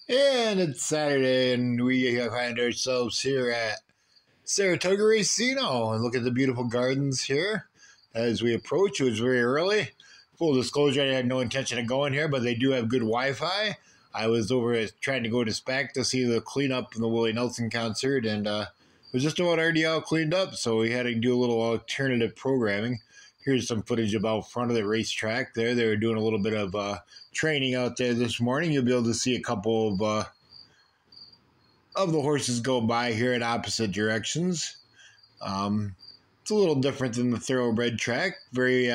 And it's Saturday, and we find ourselves here at Saratoga Racino. And look at the beautiful gardens here as we approach. It was very early. Full disclosure, I had no intention of going here, but they do have good Wi-Fi. I was over trying to go to SPAC to see the cleanup from the Willie Nelson concert, and it was just about already all cleaned up, so we had to do a little alternative programming. Here's some footage about front of the racetrack there. They were doing a little bit of training out there this morning. You'll be able to see a couple of the horses go by here in opposite directions. It's a little different than the thoroughbred track. Very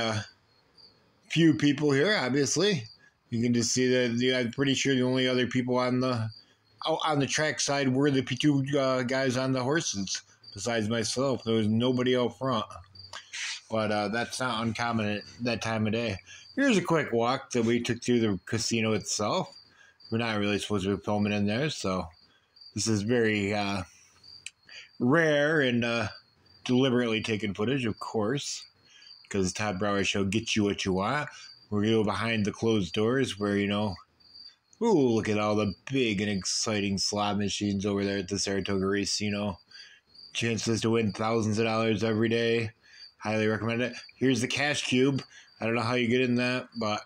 few people here, obviously. You can just see that I'm pretty sure the only other people on the track side were the two guys on the horses, besides myself. There was nobody out front. But that's not uncommon at that time of day. Here's a quick walk that we took through the casino itself. We're not really supposed to be filming in there, so this is very rare and deliberately taken footage, of course, because Todd Brower Show gets you what you want. We're going to go behind the closed doors where, ooh, look at all the big and exciting slot machines over there at the Saratoga Racino. Chances to win thousands of dollars every day. Highly recommend it. Here's the cash cube. I don't know how you get in that, but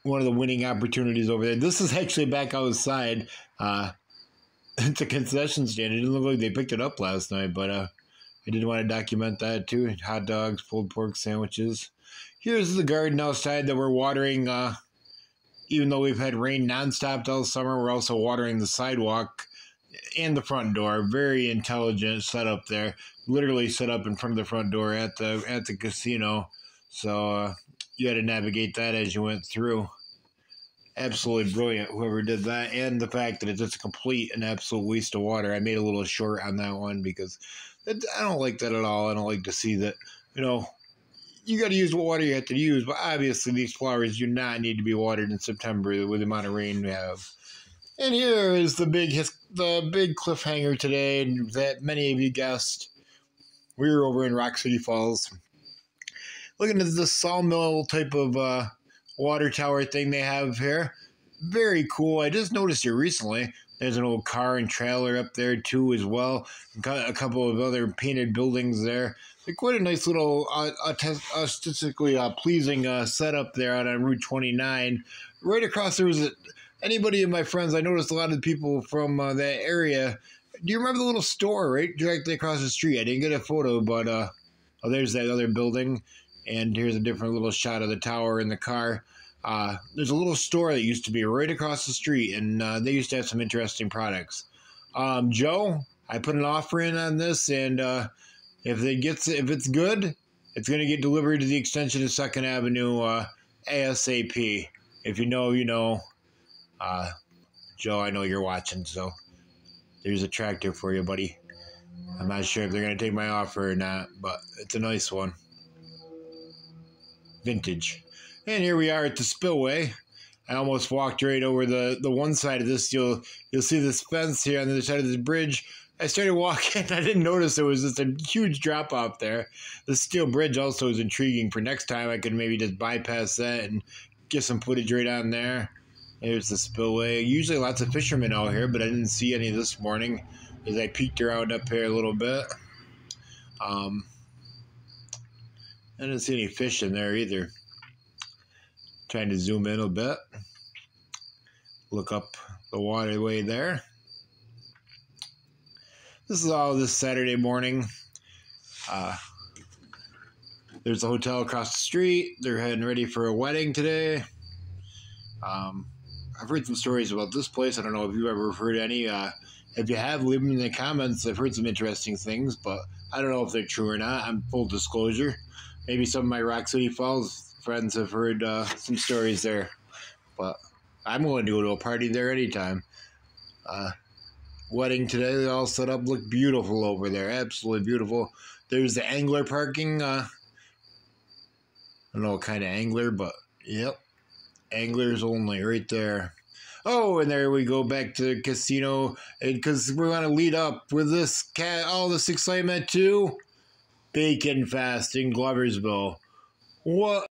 one of the winning opportunities over there. This is actually back outside. It's a concession stand. It didn't look like they picked it up last night, but I did want to document that too. Hot dogs, pulled pork sandwiches. Here's the garden outside that we're watering. Even though we've had rain nonstop all summer, we're also watering the sidewalk and the front door. Very intelligent setup there. Literally set up in front of the front door at the casino. So you had to navigate that as you went through. Absolutely brilliant, whoever did that. And the fact that it's just a complete and absolute waste of water. I made a little short on that one because I don't like that at all. I don't like to see that, you got to use what water you have to use. But obviously these flowers do not need to be watered in September with the amount of rain we have. And here is the big cliffhanger today that many of you guessed. We were over in Rock City Falls, looking at the sawmill type of water tower thing they have here. Very cool. I just noticed it recently. There's an old car and trailer up there too as well. Got a couple of other painted buildings there. They're quite a nice little aesthetically pleasing setup there out on Route 29. Right across there was anybody of my friends, I noticed a lot of people from that area. Do you remember the little store right directly across the street? I didn't get a photo, but there's that other building. And here's a different little shot of the tower and the car. There's a little store that used to be right across the street, and they used to have some interesting products. Joe, I put an offer in on this, and if it's good, it's going to get delivered to the extension of 2nd Avenue ASAP. If you know, you know. Joe, I know you're watching, so there's a tractor for you, buddy. I'm not sure if they're going to take my offer or not, but it's a nice one. Vintage. And here we are at the spillway. I almost walked right over the one side of this. You'll see this fence here on the other side of this bridge. I started walking. I didn't notice there was just a huge drop off there. The steel bridge also is intriguing. For next time, I could maybe just bypass that and get some footage right on there. There's the spillway. Usually lots of fishermen out here, but I didn't see any this morning as I peeked around up here a little bit. I didn't see any fish in there either. Trying to zoom in a bit. Look up the waterway there. This is all this Saturday morning. There's a hotel across the street. They're heading ready for a wedding today. I've heard some stories about this place. I don't know if you've ever heard any. If you have, leave them in the comments. I've heard some interesting things, but I don't know if they're true or not. I'm full disclosure. Maybe some of my Rock City Falls friends have heard some stories there, but I'm willing to go to a party there anytime. Wedding today, they all set up, look beautiful over there, absolutely beautiful. There's the angler parking. I don't know what kind of angler, but yep, anglers only right there. Oh, and there we go back to the casino, because we're going to lead up with this all this excitement too. Bacon Fest in Gloversville. What